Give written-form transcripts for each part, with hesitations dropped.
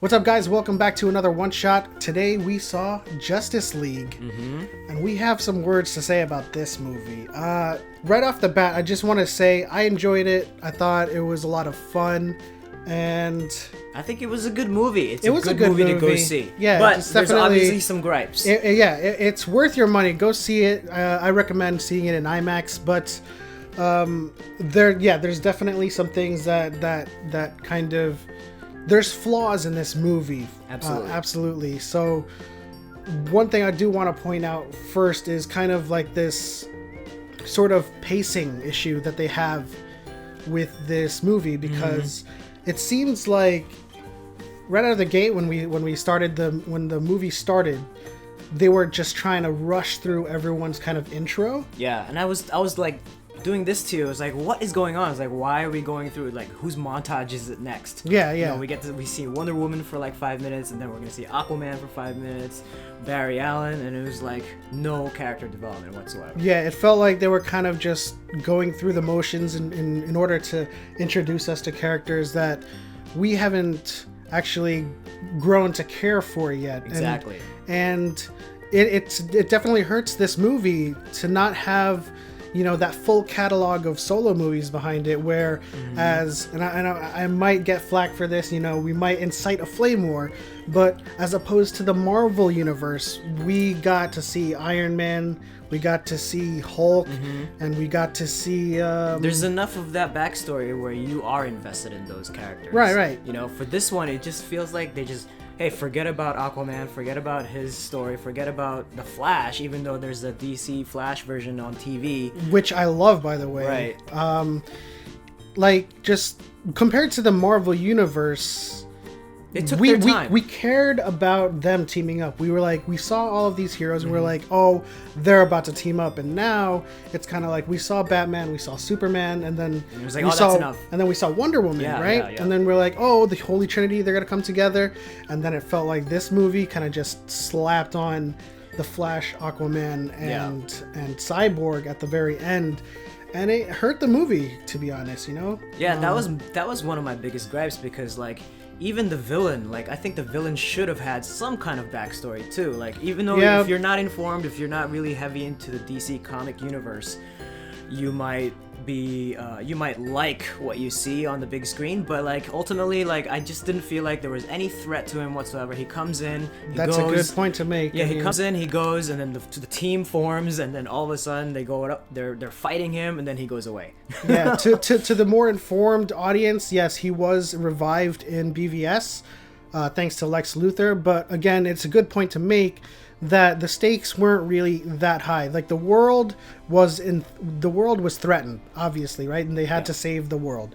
What's up, guys? Welcome back to another One Shot. Today we saw Justice League, and we have some words to say about this movie. Right off the bat, I just want to say I enjoyed it. I thought it was a lot of fun, and I think it was a good movie. It was a good movie to go see. Yeah, but it's there's definitely- obviously some gripes. It's worth your money. Go see it. I recommend seeing it in IMAX, but there's definitely some things that kind of there's flaws in this movie. Absolutely. So one thing I do want to point out first is kind of like this sort of pacing issue that they have with this movie, because it seems like right out of the gate when the movie started, they were just trying to rush through everyone's kind of intro. Yeah, and I was like doing this too. I was like, what is going on? I was like, why are we going through, like, whose montage is it next? Yeah. You know, we see Wonder Woman for like 5 minutes, and then we're gonna see Aquaman for 5 minutes, Barry Allen, and it was like no character development whatsoever. Yeah, it felt like they were kind of just going through the motions in order to introduce us to characters that we haven't actually grown to care for yet. Exactly. And it definitely hurts this movie to not have, you know, that full catalog of solo movies behind it, where I might get flack for this, you know, we might incite a flame war, but as opposed to the Marvel universe, we got to see Iron Man, we got to see Hulk, and we got to see there's enough of that backstory where you are invested in those characters. Right. You know, for this one, it just feels like they just, hey, forget about Aquaman, forget about his story, forget about the Flash, even though there's a DC Flash version on TV. Which I love, by the way. Right. Like, just compared to the Marvel universe, They took their time. We cared about them teaming up. We were like, we saw all of these heroes, and we're like, oh, they're about to team up. And now it's kind of like we saw Batman, we saw Superman, and then it was like, we oh, saw, that's enough. and then we saw Wonder Woman, right? Yeah. And then we're like, oh, the Holy Trinity, they're gonna come together. And then it felt like this movie kind of just slapped on the Flash, Aquaman, and Cyborg at the very end. And it hurt the movie, to be honest, you know? Yeah, that was one of my biggest gripes, because like even the villain, like I think the villain should have had some kind of backstory too. Like, even though if you're not informed, if you're not really heavy into the DC comic universe, you might like what you see on the big screen, but like ultimately, like I just didn't feel like there was any threat to him whatsoever. He comes in, That's a good point to make. Yeah, he comes in, he goes, and then the team forms, and then all of a sudden they go up, they're fighting him, and then he goes away. Yeah, to the more informed audience, yes, he was revived in BVS, thanks to Lex Luthor. But again, it's a good point to make that the stakes weren't really that high. Like the world was threatened, obviously, right? And they had to save the world.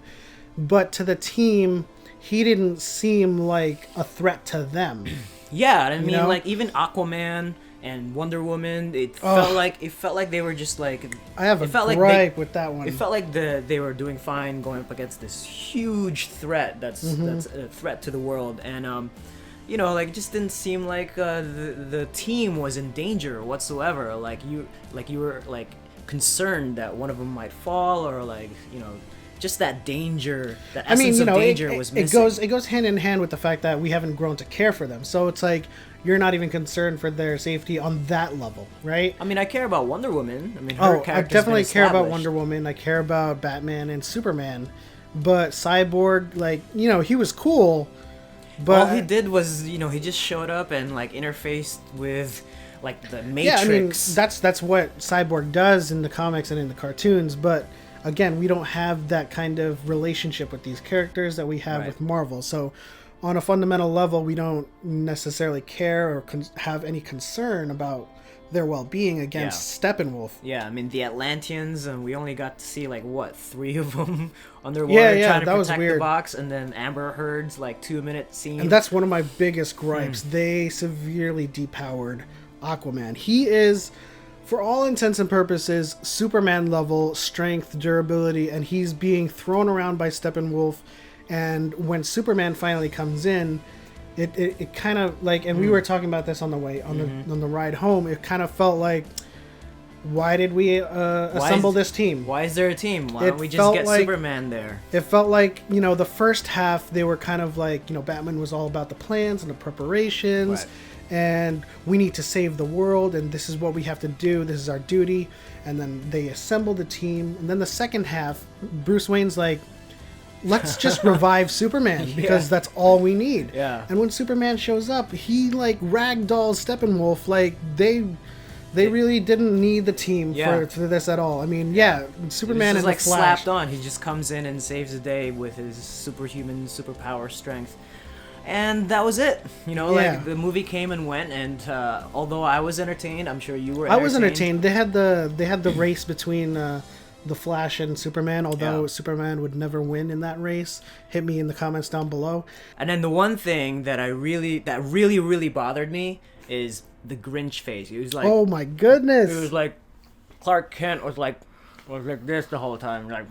But to the team, he didn't seem like a threat to them. Yeah, I mean, like even Aquaman and Wonder Woman, it felt like they were just like, I have a gripe with that one. It felt like they were doing fine going up against this huge threat that's a threat to the world, and you know, like, it just didn't seem like the team was in danger whatsoever. Like you were like concerned that one of them might fall, or like, you know, just that danger, that essence of danger was missing. It goes hand in hand with the fact that we haven't grown to care for them. So it's like you're not even concerned for their safety on that level, right? I mean, I care about Wonder Woman. I mean, her I definitely care about Wonder Woman. I care about Batman and Superman, but Cyborg, like, you know, he was cool. But all he did was, you know, he just showed up and like interfaced with like the Matrix. Yeah, I mean, that's what Cyborg does in the comics and in the cartoons. But again, we don't have that kind of relationship with these characters that we have with Marvel. So on a fundamental level, we don't necessarily care or have any concern about their well-being against Steppenwolf. Yeah, I mean, the Atlanteans, and we only got to see like what, 3 of them underwater trying to protect the box, and then Amber Heard's like 2-minute scene. And that's one of my biggest gripes. They severely depowered Aquaman. He is, for all intents and purposes, Superman level strength, durability, and he's being thrown around by Steppenwolf. And when Superman finally comes in, it kind of like, and we were talking about this on the way on the ride home. It kind of felt like, why did we assemble this team? Why is there a team? Why don't we just get Superman there? It felt like, you know, the first half, they were kind of like, you know, Batman was all about the plans and the preparations, right. And we need to save the world, and this is what we have to do, this is our duty. And then they assembled the team, and then the second half, Bruce Wayne's like, let's just revive Superman, because that's all we need. Yeah. And when Superman shows up, he like ragdolls Steppenwolf. Like they really didn't need the team for this at all. I mean, Superman is and like the Flash, slapped on. He just comes in and saves the day with his superhuman superpower strength. And that was it. You know, like the movie came and went, and although I was entertained, I'm sure you were entertained. I was entertained. They had the race between the Flash and Superman, although Superman would never win in that race. Hit me in the comments down below. And then the one thing that really bothered me is the Grinch face. It was like, oh my goodness. It was like Clark Kent was like this the whole time, like,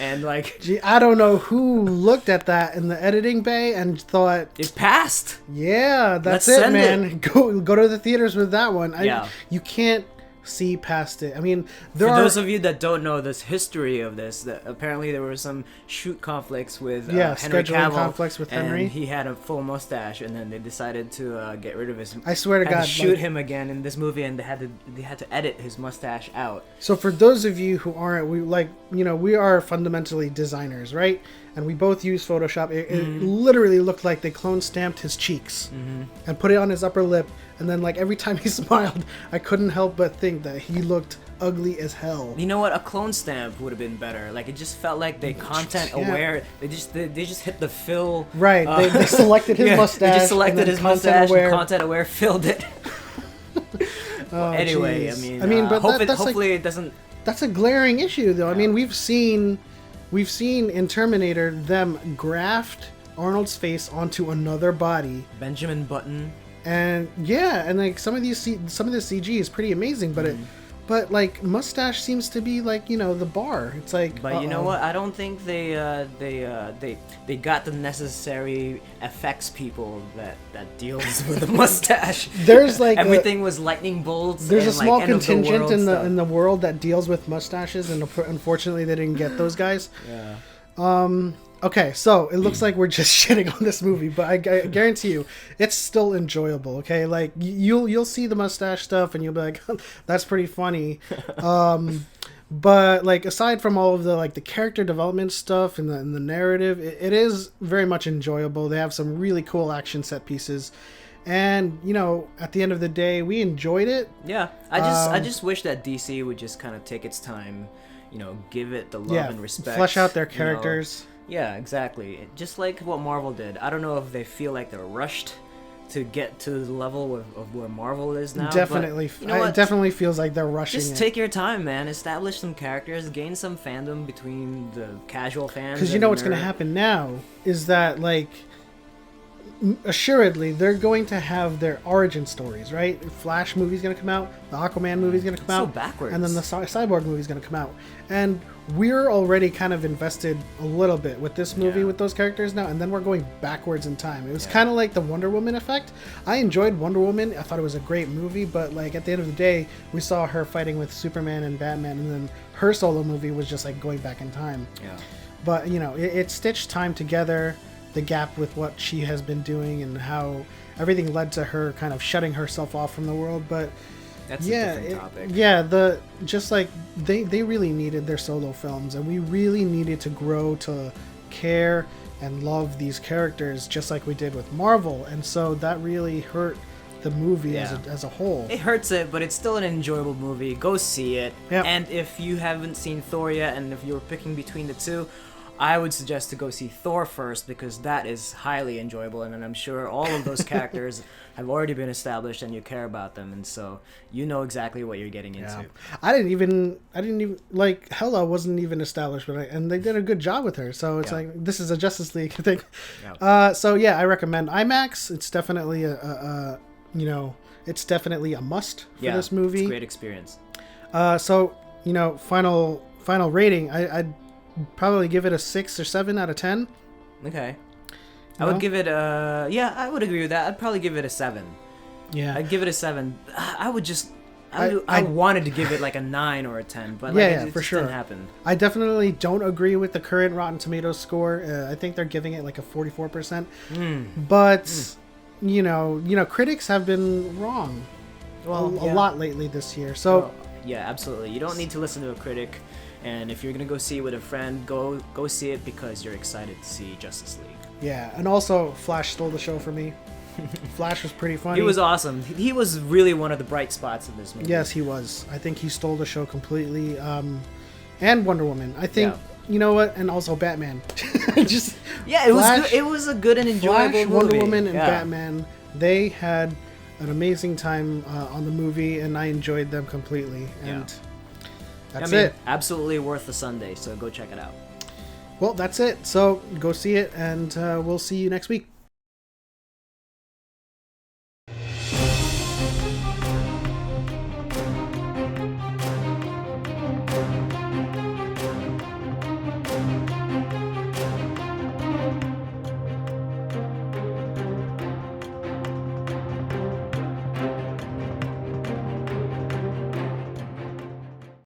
and like, gee, I don't know who looked at that in the editing bay and thought it passed. Yeah, that's it, man. Go to the theaters with that one. You can't see past it. I mean, for those of you that don't know this history of this, that apparently there were some shoot conflicts with Henry Cavill, conflicts with Henry. And he had a full mustache, and then they decided to get rid of his. I swear to God, shoot him again in this movie, and they had to edit his mustache out. So for those of you who aren't, we are fundamentally designers, right? And we both use Photoshop. It literally looked like they clone stamped his cheeks and put it on his upper lip. And then, like, every time he smiled, I couldn't help but think that he looked ugly as hell. You know what? A clone stamp would have been better. Like, it just felt like they content aware. They just hit the fill. Right. They selected his mustache. They just selected his mustache and content aware filled it. Anyway, geez. I mean, but hopefully it doesn't. That's a glaring issue, though. Yeah. I mean, we've seen in Terminator them graft Arnold's face onto another body. Benjamin Button. And like some of the CG is pretty amazing, but like mustache seems to be like, you know, the bar. It's like, but you know what? I don't think they got the necessary effects people that deals with the mustache. There's like everything was lightning bolts. There's a small like contingent in the world that deals with mustaches, and unfortunately they didn't get those guys. Yeah. Okay, so it looks like we're just shitting on this movie, but I guarantee you, it's still enjoyable. Okay, like you'll see the mustache stuff, and you'll be like, "That's pretty funny." But like aside from all of the like the character development stuff and the narrative, it is very much enjoyable. They have some really cool action set pieces, and you know, at the end of the day, we enjoyed it. Yeah, I just wish that DC would just kind of take its time, you know, give it the love and respect, flesh out their characters. You know? Yeah, exactly. Just like what Marvel did. I don't know if they feel like they're rushed to get to the level of where Marvel is now. Definitely. But, you know it definitely feels like they're rushing Just take your time, man. Establish some characters. Gain some fandom between the casual fans. Because you know what's going to happen now is that, like, assuredly, they're going to have their origin stories, right? Flash movie's going to come out. The Aquaman movie's going to come out. So backwards. And then the Cyborg movie's going to come out. And we're already kind of invested a little bit with this movie with those characters now, and then we're going backwards in time. It was kind of like the Wonder Woman effect. I enjoyed Wonder Woman. I thought it was a great movie, but like at the end of the day, we saw her fighting with Superman and Batman, and then her solo movie was just like going back in time. Yeah. But you know, it stitched time together, the gap with what she has been doing and how everything led to her kind of shutting herself off from the world. But that's a different topic. They really needed their solo films, and we really needed to grow to care and love these characters just like we did with Marvel, and so that really hurt the movie as a whole. It hurts it, but it's still an enjoyable movie. Go see it. Yep. And if you haven't seen Thor yet, and if you're picking between the two, I would suggest to go see Thor first, because that is highly enjoyable, and I'm sure all of those characters have already been established and you care about them, and so you know exactly what you're getting into. Yeah. I didn't even like Hela wasn't even established, and they did a good job with her. So it's like this is a Justice League thing. Yeah. So yeah, I recommend IMAX. It's definitely it's definitely a must for this movie. It's a great experience. So you know, final rating. I'd probably give it a 6 or 7 out of 10. Okay. I would give it I would agree with that. I'd probably give it a 7. Yeah. I'd give it a 7. I would just I wanted to give it like a 9 or a 10, but like, it for just sure didn't happen. I definitely don't agree with the current Rotten Tomatoes score. I think they're giving it like a 44%. But you know, critics have been wrong a lot lately this year. So yeah, absolutely. You don't need to listen to a critic, and if you're gonna go see it with a friend, go see it because you're excited to see Justice League. Yeah, and also Flash stole the show for me. Flash was pretty funny. He was awesome. He was really one of the bright spots of this movie. Yes, he was. I think he stole the show completely. And Wonder Woman. I think, you know what? And also Batman. Just it was a good and enjoyable Flash, movie. Wonder Woman, and Batman. They had an amazing time on the movie, and I enjoyed them completely. And that's it. Absolutely worth the Sunday, so go check it out. Well, that's it. So go see it, and we'll see you next week.